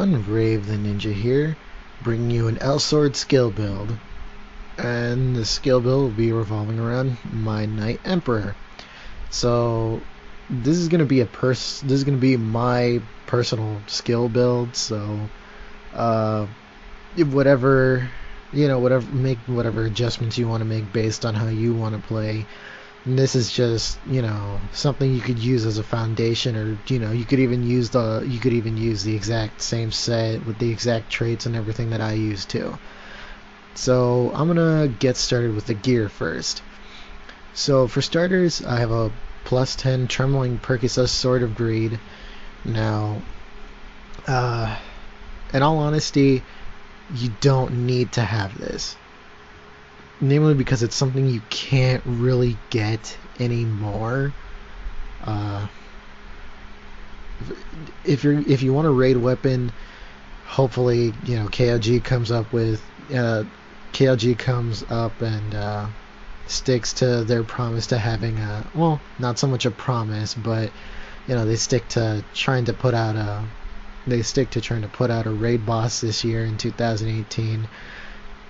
everyone, RavetheNInja here, bringing you an Elsword skill build. And the skill build will be revolving around my Knight Emperor. So this is gonna be my personal skill build. So make whatever adjustments you want to make based on how you want to play. And this is just, something you could use as a foundation, or you could even use the exact same set with the exact traits and everything that I use too. So I'm gonna get started with the gear first. So for starters, I have a +10 Trembling Percusus Sword of Greed. Now, in all honesty, you don't need to have this. Namely because it's something you can't really get anymore. If you want a raid weapon, hopefully KLG comes up and sticks to their promise to having not so much a promise, but they stick to trying to put out a raid boss this year in 2018.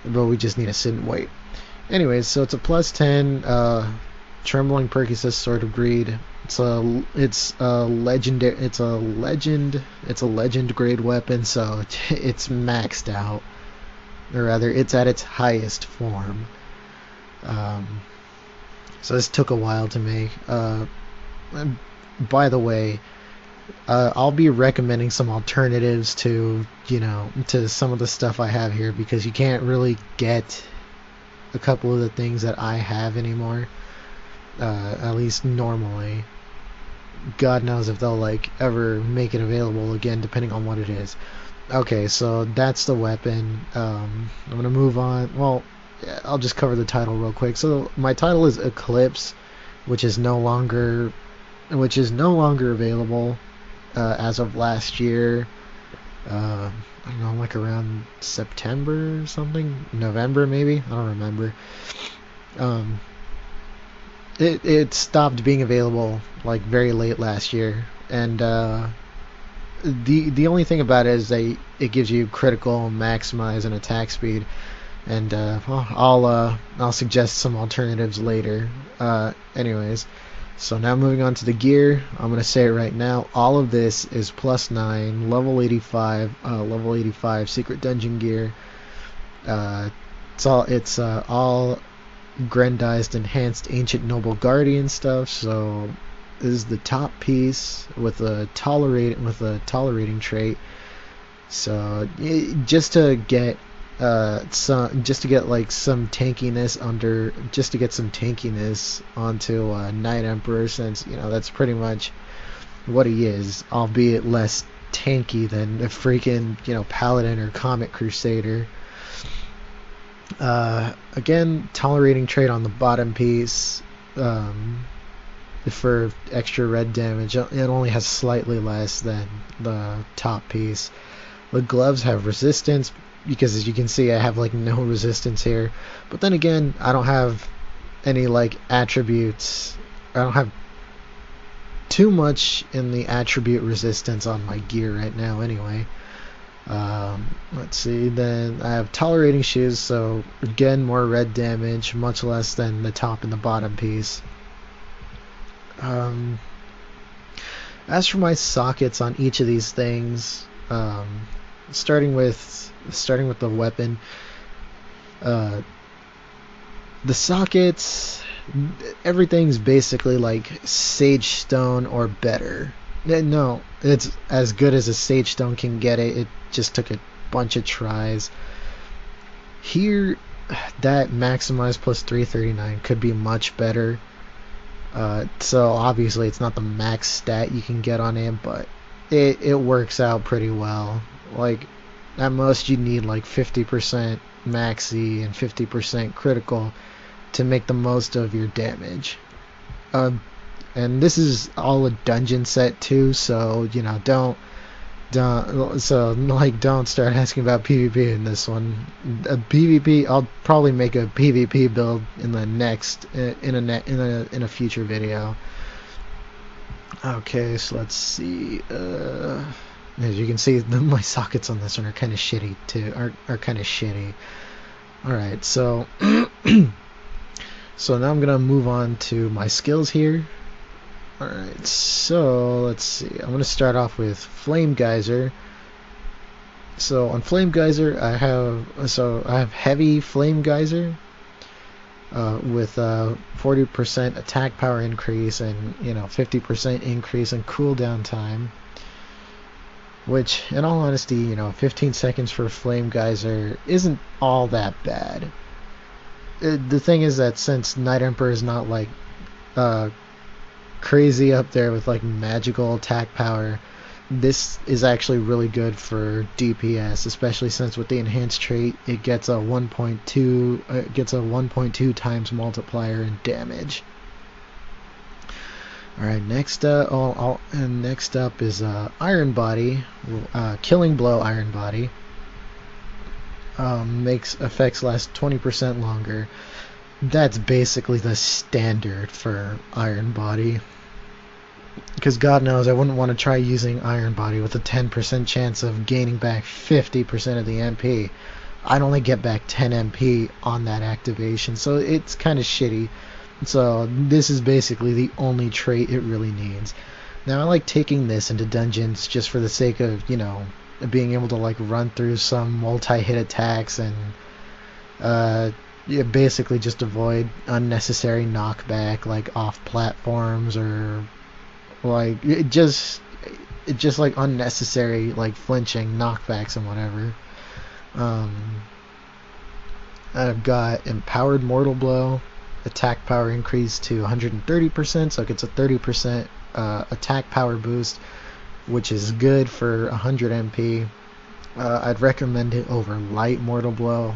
But we just need to sit and wait. Anyways, so it's a +10 Trembling Percusus Sword of Greed. It's a legend grade weapon, so it's maxed out, or rather, it's at its highest form. So this took a while to make. By the way, I'll be recommending some alternatives to some of the stuff I have here, because you can't really get a couple of the things that I have anymore, at least normally. God knows if they'll ever make it available again, depending on what it is. Okay, so that's the weapon. I'm gonna move on. Well, I'll just cover the title real quick. So my title is Eclipse, which is no longer available as of last year. I don't know, around September or something, November maybe, I don't remember. It stopped being available very late last year, and the only thing about it is it gives you critical, maximize, and attack speed. And I'll suggest some alternatives later. Anyways. So now moving on to the gear, I'm going to say it right now, all of this is +9, level 85 secret dungeon gear. It's all grandized, enhanced ancient noble guardian stuff. So this is the top piece with a tolerating trait. So just to get some tankiness onto Knight Emperor, since that's pretty much what he is, albeit less tanky than a freaking Paladin or Comet Crusader. Again, tolerating trait on the bottom piece for extra red damage. It only has slightly less than the top piece. The gloves have resistance, because as you can see, I have no resistance here. But then again, I don't have any attributes. I don't have too much in the attribute resistance on my gear right now anyway. Let's see, then I have tolerating shoes, so again, more red damage, much less than the top and the bottom piece. As for my sockets on each of these things, starting with the weapon, the sockets, everything's basically sage stone or better. No, it's as good as a sage stone can get. It just took a bunch of tries. Here, that maximize +339 could be much better. So obviously it's not the max stat you can get on it, but it works out pretty well. At most you need 50% maxi and 50% critical to make the most of your damage. And this is all a dungeon set too, so don't start asking about PvP in this one. PvP, I'll probably make a PvP build in the next in a future video. Okay, so let's see. As you can see, my sockets on this one are kind of shitty too. Are kind of shitty. All right, so so now I'm gonna move on to my skills here. All right, so let's see. I'm gonna start off with Flame Geyser. So on Flame Geyser, I have heavy Flame Geyser with 40% attack power increase and 50% increase in cooldown time. Which, in all honesty, 15 seconds for Flame Geyser isn't all that bad. The thing is that since Night Emperor is not like crazy up there with like magical attack power, this is actually really good for DPS, especially since with the enhanced trait it gets a 1.2 times multiplier in damage. Alright, next up is Iron Body, Killing Blow Iron Body. Makes effects last 20% longer. That's basically the standard for Iron Body. Because God knows I wouldn't want to try using Iron Body with a 10% chance of gaining back 50% of the MP. I'd only get back 10 MP on that activation, so it's kind of shitty. So this is basically the only trait it really needs. Now I like taking this into dungeons just for the sake of, being able to like run through some multi-hit attacks and basically just avoid unnecessary knockback like off platforms or like just like unnecessary like flinching knockbacks and whatever. I've got Empowered Mortal Blow. Attack power increased to 130%, so it gets a 30% attack power boost, which is good for 100 MP. I'd recommend it over Light Mortal Blow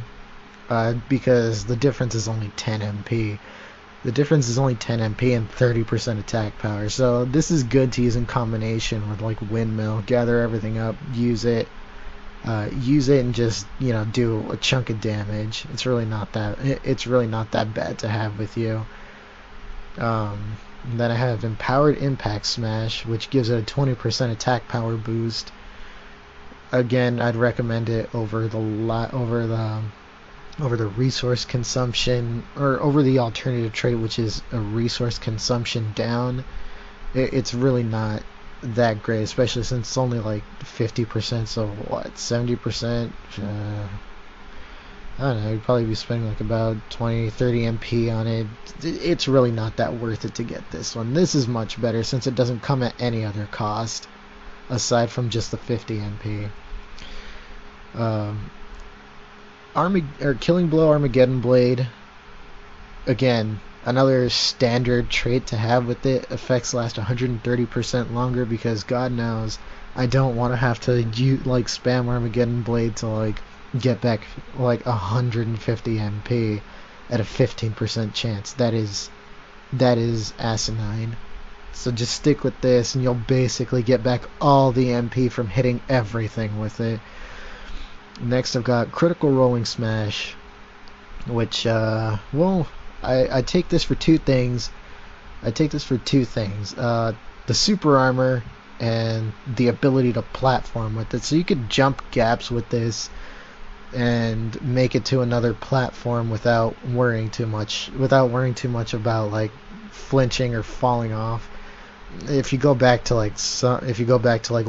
because the difference is only 10 MP. The difference is only 10 MP and 30% attack power, so this is good to use in combination with like Windmill. Gather everything up, use it and just do a chunk of damage. It's really not that bad to have with you. Then I have Empowered Impact Smash, which gives it a 20% attack power boost. Again, I'd recommend it over the resource consumption, or over the alternative trait, which is a resource consumption down. It's really not that great, especially since it's only like 50%, so what, 70%? I don't know, you'd probably be spending like about 20-30 MP on it. It's really not that worth it to get this one. This is much better since it doesn't come at any other cost aside from just the 50 MP. Killing Blow Armageddon Blade, again, another standard trait to have with it. Effects last 130% longer because God knows I don't want to have to spam Armageddon Blade to like get back like 150 MP at a 15% chance. That is asinine. So just stick with this and you'll basically get back all the MP from hitting everything with it. Next I've got Critical Rolling Smash, which I take this for two things. The super armor and the ability to platform with it. So you could jump gaps with this and make it to another platform without worrying too much about like flinching or falling off. If you go back to like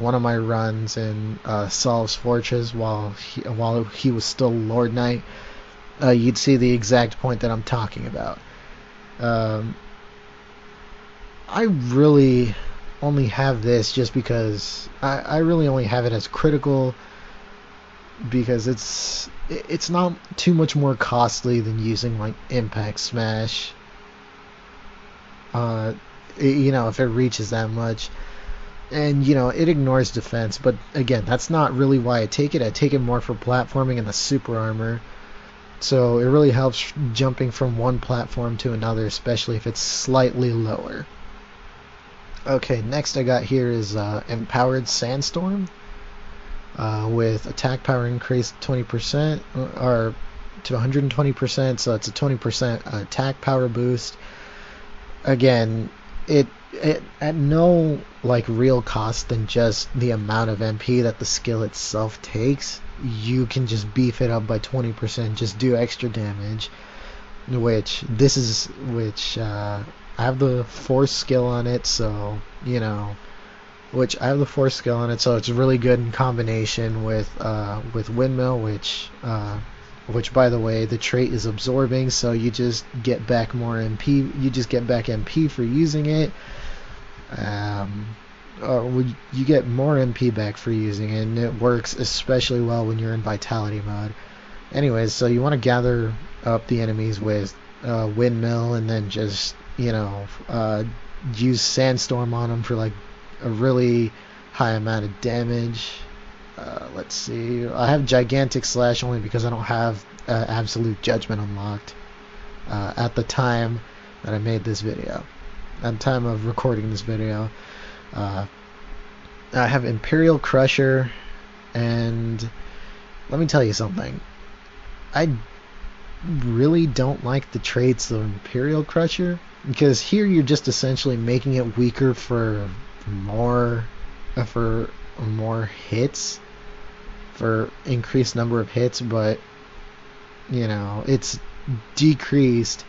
one of my runs in Saul's Fortress while he was still Lord Knight, you'd see the exact point that I'm talking about. I really only have this just because I really only have it as critical because it's not too much more costly than using like Impact Smash. If it reaches that much, and it ignores defense, but again, that's not really why I take it. I take it more for platforming and the super armor. So it really helps jumping from one platform to another, especially if it's slightly lower. Okay, next I got here is Empowered Sandstorm with attack power increased 20% or to 120%, so it's a 20% attack power boost. Again, it at no like real cost than just the amount of MP that the skill itself takes, you can just beef it up by 20%, just do extra damage. Which I have the force skill on it, so which I have the force skill on it, so it's really good in combination with windmill, which by the way, the trait is absorbing, so you just get back more MP. You just get back MP for using it. You get more MP back for using it, and it works especially well when you're in vitality mode. Anyways, so you want to gather up the enemies with windmill, and then just use Sandstorm on them for like a really high amount of damage. Let's see. I have Gigantic Slash only because I don't have Absolute Judgment unlocked at the time that I made this video. At the time of recording this video, I have Imperial Crusher, and let me tell you something. I really don't like the traits of Imperial Crusher, because here you're just essentially making it weaker for more hits, for increased number of hits, but it's decreased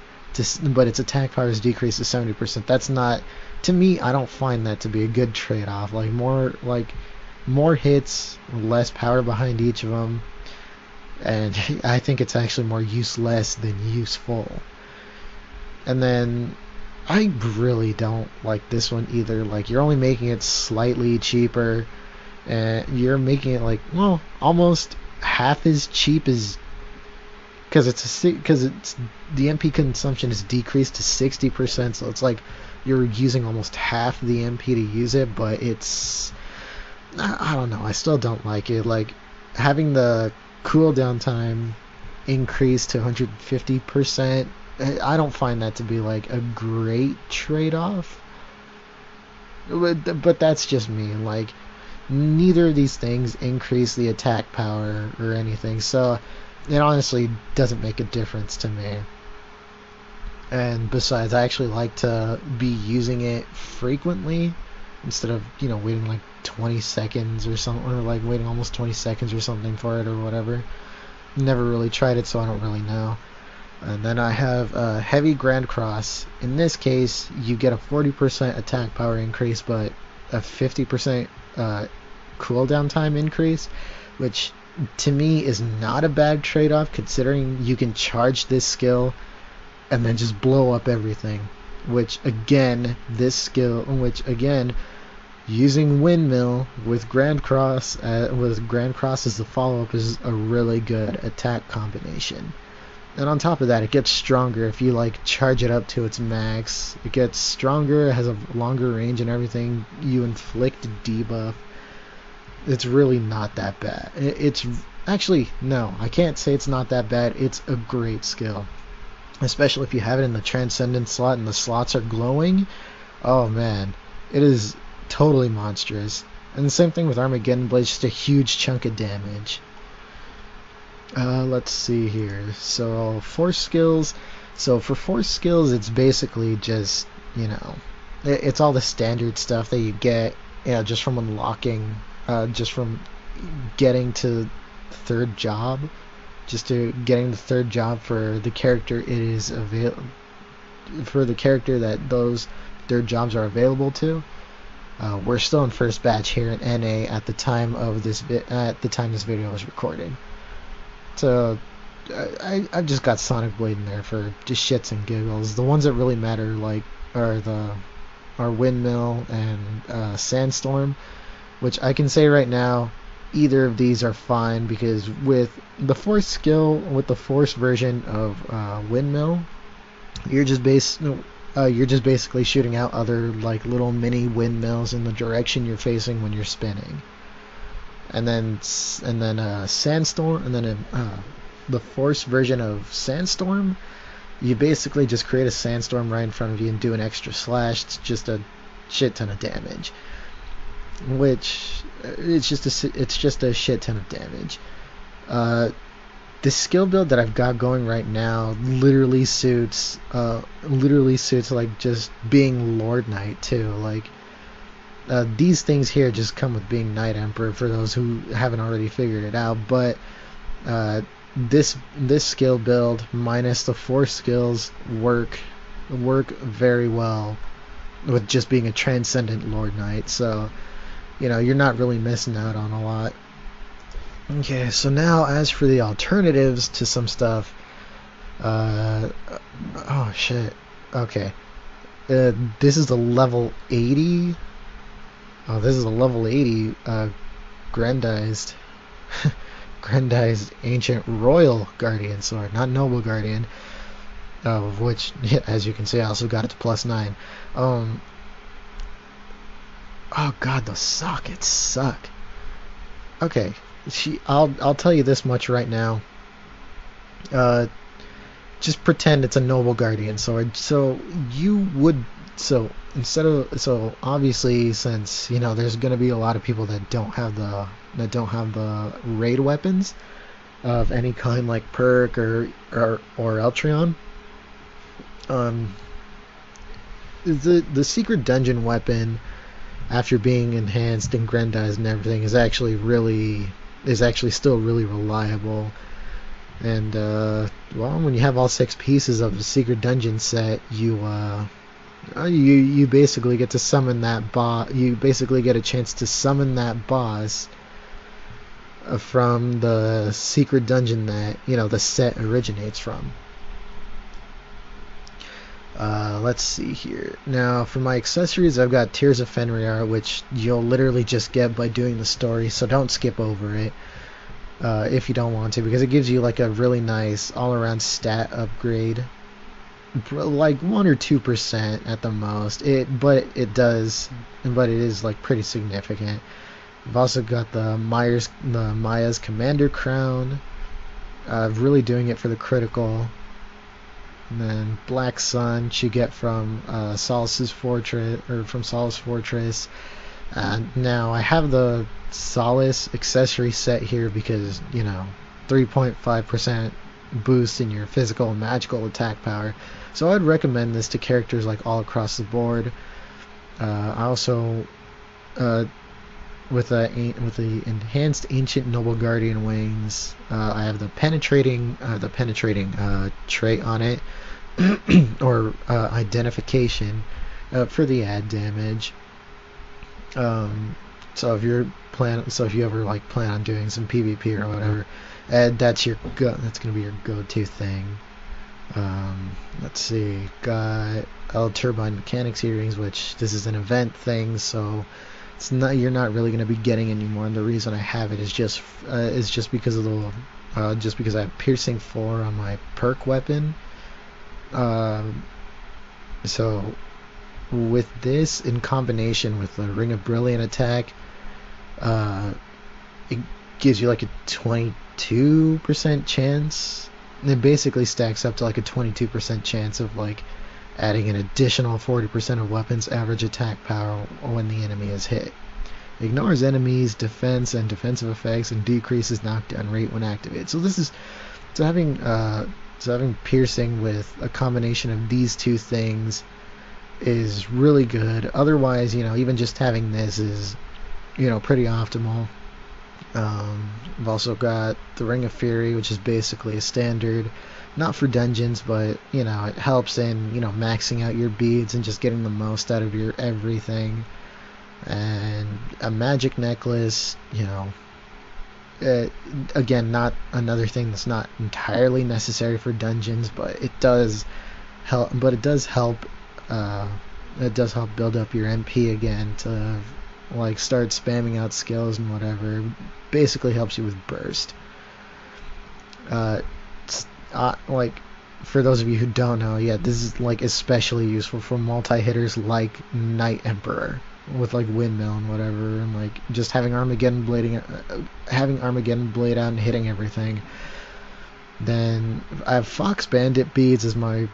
but its attack power is decreased to 70%. That's not, to me, I don't find that to be a good trade-off. Like more hits, less power behind each of them, and I think it's actually more useless than useful. And then I really don't like this one either. Like, you're only making it slightly cheaper, and you're making it like, well, almost half as cheap as, because it's the MP consumption is decreased to 60%, so it's like you're using almost half the MP to use it. But it's, I don't know, I still don't like it. Like, having the cooldown time increase to 150%, I don't find that to be like a great trade-off. But that's just me. Like, neither of these things increase the attack power or anything, so it honestly doesn't make a difference to me. And besides, I actually like to be using it frequently instead of waiting like 20 seconds or something, or like waiting almost 20 seconds or something for it or whatever. Never really tried it, so I don't really know. And then I have Heavy Grand Cross. In this case, you get a 40% attack power increase, but a 50% cooldown time increase, which to me is not a bad trade-off, considering you can charge this skill and then just blow up everything. Which again, using Windmill with Grand Cross as the follow-up is a really good attack combination. And on top of that, it gets stronger if you like charge it up to its max. It gets stronger, it has a longer range and everything. You inflict debuff. It's really not that bad. It's actually, no, I can't say it's not that bad. It's a great skill, especially if you have it in the Transcendent slot and the slots are glowing. Oh man, it is totally monstrous. And the same thing with Armageddon Blade, just a huge chunk of damage. Let's see here. So force skills. So for force skills, it's basically just it's all the standard stuff that you get just from unlocking, just from getting to third job, getting the third job for the character that those third jobs are available to. We're still in first batch here at NA at the time this video was recorded. So I've just got Sonic Blade in there for just shits and giggles. The ones that really matter are Windmill and Sandstorm, which I can say right now, either of these are fine, because with the force skill, with the force version of Windmill, you're just basically shooting out other like little mini windmills in the direction you're facing when you're spinning. And then Sandstorm, and then the force version of Sandstorm, you basically just create a sandstorm right in front of you and do an extra slash. It's just a shit ton of damage, which it's just a shit ton of damage. the skill build that I've got going right now literally suits like just being Lord Knight too. Like these things here just come with being Knight Emperor for those who haven't already figured it out. But this skill build minus the 4 skills work very well with just being a transcendent Lord Knight. So you're not really missing out on a lot. Okay, so now as for the alternatives to some stuff, oh shit. Okay, this is the level 80. Oh, this is a level 80 grandized ancient royal guardian sword, not noble guardian. Of which, as you can see, I also got it to +9. Oh god, the sockets suck. Okay, I'll tell you this much right now. Just pretend it's a noble guardian sword. So obviously, since there's gonna be a lot of people that don't have the raid weapons of any kind, like perk or Eltreon. The secret dungeon weapon, after being enhanced and grandized and everything, is actually still really reliable. And when you have all 6 pieces of the secret dungeon set, you basically get to summon that boss. You basically get a chance to summon that boss from the secret dungeon that the set originates from. Let's see here. Now, for my accessories, I've got Tears of Fenrir, which you'll literally just get by doing the story, so don't skip over it if you don't want to, because it gives you like a really nice all-around stat upgrade, like 1 or 2% at the most. But it is like pretty significant. I've also got the Maya's Commander Crown, really doing it for the critical. And then Black Sun, which you get from Solace's Fortress, or from Solace Fortress. Now I have the Solace accessory set here because 3.5% boost in your physical and magical attack power. So I'd recommend this to characters like all across the board. I also with the enhanced ancient noble guardian wings, I have the penetrating trait on it, or identification for the add damage. So if you ever like plan on doing some PvP or whatever, that's gonna be your go-to thing. Let's see, got L Turbine Mechanics earrings, which this is an event thing, so you're not really going to be getting anymore, and the reason I have it is just because of because I have piercing 4 on my perk weapon. So with this in combination with the Ring of Brilliant attack, it gives you like a 22% chance. It basically stacks up to like a 22% chance of like adding an additional 40% of weapons average attack power when the enemy is hit. Ignores enemies' defense and defensive effects and decreases knockdown rate when activated. So having piercing with a combination of these two things is really good. Otherwise, even just having this is pretty optimal. I've also got the Ring of Fury, which is basically a standard, not for dungeons, but it helps in maxing out your beads and just getting the most out of your everything. And a magic necklace, again, not another thing that's not entirely necessary for dungeons, but it does help. It does help build up your MP again to like start spamming out skills and whatever. Basically helps you with burst. Like for those of you who don't know, this is like especially useful for multi-hitters like Knight Emperor with like windmill and whatever, and like just having Armageddon Blade out and hitting everything. Then I have Fox Bandit beads as my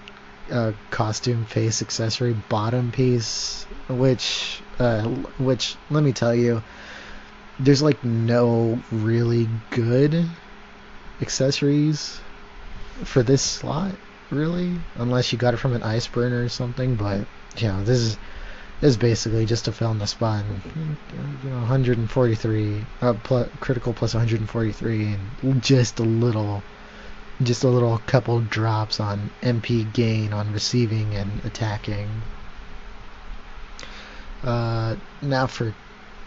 costume face accessory bottom piece, which let me tell you, there's like no really good accessories for this slot, really, unless you got it from an ice burner or something. But this is basically just to fill in the spot. And, 143 critical plus 143, and just a little couple drops on MP gain on receiving and attacking. Now for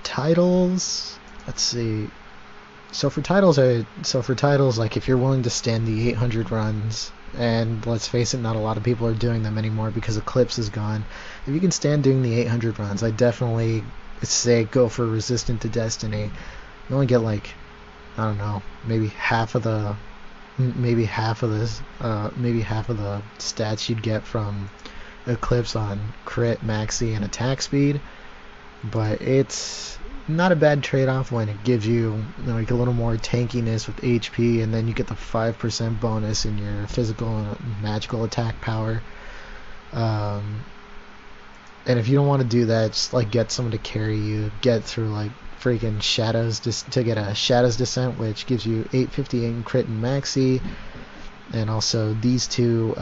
titles, let's see. So for titles, like if you're willing to stand the 800 runs, and let's face it, not a lot of people are doing them anymore because Eclipse is gone. If you can stand doing the 800 runs, I definitely say go for Resistant to Destiny. You only get like, I don't know, maybe half of the stats you'd get from Eclipse on crit, maxi, and attack speed, but it's not a bad trade-off when it gives you like a little more tankiness with HP, and then you get the 5% bonus in your physical and magical attack power. And if you don't want to do that, just like get someone to carry you, get through like freaking shadows to get a Shadows Descent, which gives you 858 in crit and maxi, and also these two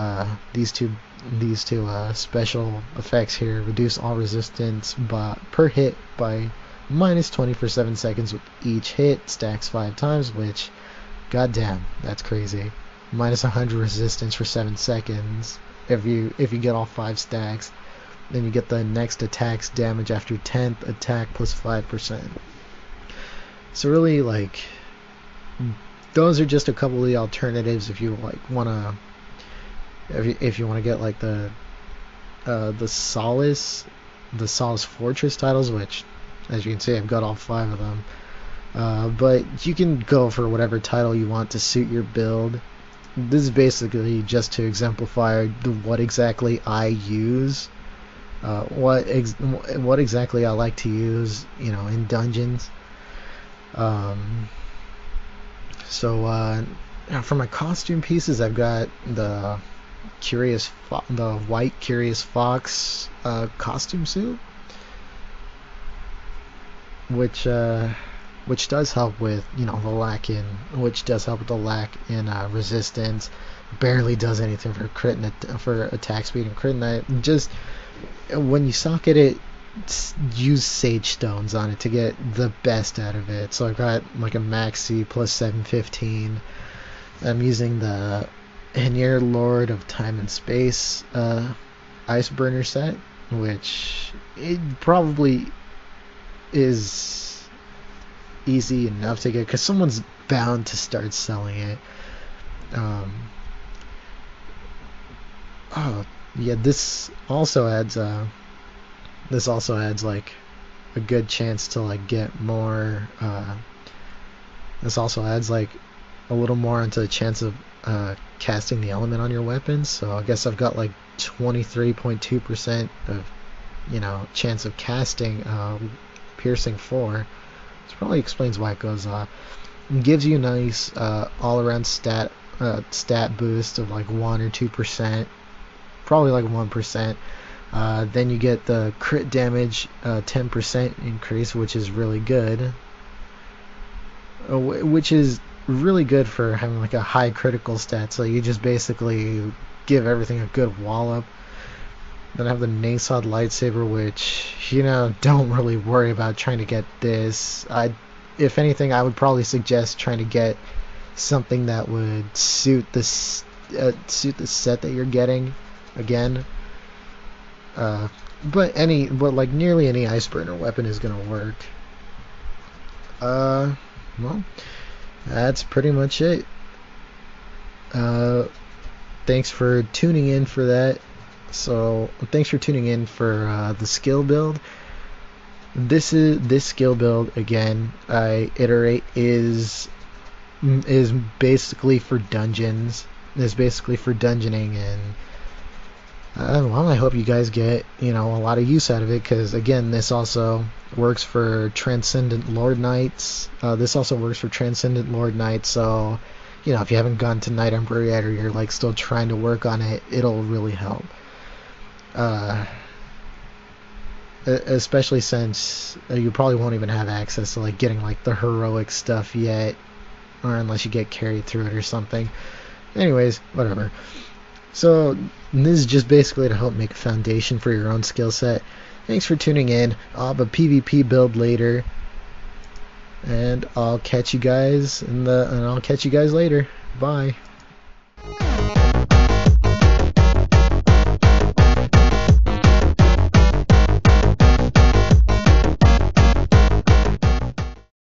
special effects here reduce all resistance per hit by -20 for 7 seconds with each hit, stacks 5 times, which, goddamn, that's crazy. -100 resistance for 7 seconds if you get all 5 stacks. Then you get the next attack's damage after 10th attack plus 5%. So really, like, those are just a couple of the alternatives if you like wanna get like the Solace Fortress titles, which, as you can see, I've got all 5 of them. But you can go for whatever title you want to suit your build. This is basically just to exemplify what exactly I use, what exactly I like to use, in dungeons. So for my costume pieces, I've got the white Curious Fox costume suit, which does help with the lack in resistance. Barely does anything for crit and for attack speed and crit, and just when you socket it, use Sage Stones on it to get the best out of it. So I've got like a maxi plus 715. I'm using the Henier Lord of Time and Space Ice Burner set, which it probably is easy enough to get because someone's bound to start selling it. This also adds like a good chance to like get more. This also adds like a little more into the chance of casting the element on your weapons. So I guess I've got like 23.2% of chance of casting piercing 4. This probably explains why it goes off. It gives you a nice all-around stat boost of like 1 or 2%, probably like 1%. Then you get the crit damage 10% increase, which is really good. Which is really good for having like a high critical stat. So you just basically give everything a good wallop. Then I have the Nasod lightsaber, which don't really worry about trying to get this. If anything, I would probably suggest trying to get something that would suit the set that you're getting again. But nearly any ice burner weapon is gonna work. Well, that's pretty much it. Thanks for tuning in for that. So thanks for tuning in for the skill build. This skill build, again, I iterate, is basically for dungeons. Is basically for dungeoning, and I hope you guys get a lot of use out of it, because again, this also works for Transcendent Lord Knights. So if you haven't gone to Night Emperor yet, or you're like still trying to work on it, it'll really help. Especially since you probably won't even have access to like getting like the heroic stuff yet, or unless you get carried through it or something. Anyways, whatever. So this is just basically to help make a foundation for your own skill set. Thanks for tuning in. I'll have a PvP build later, and I'll catch you guys later. Bye.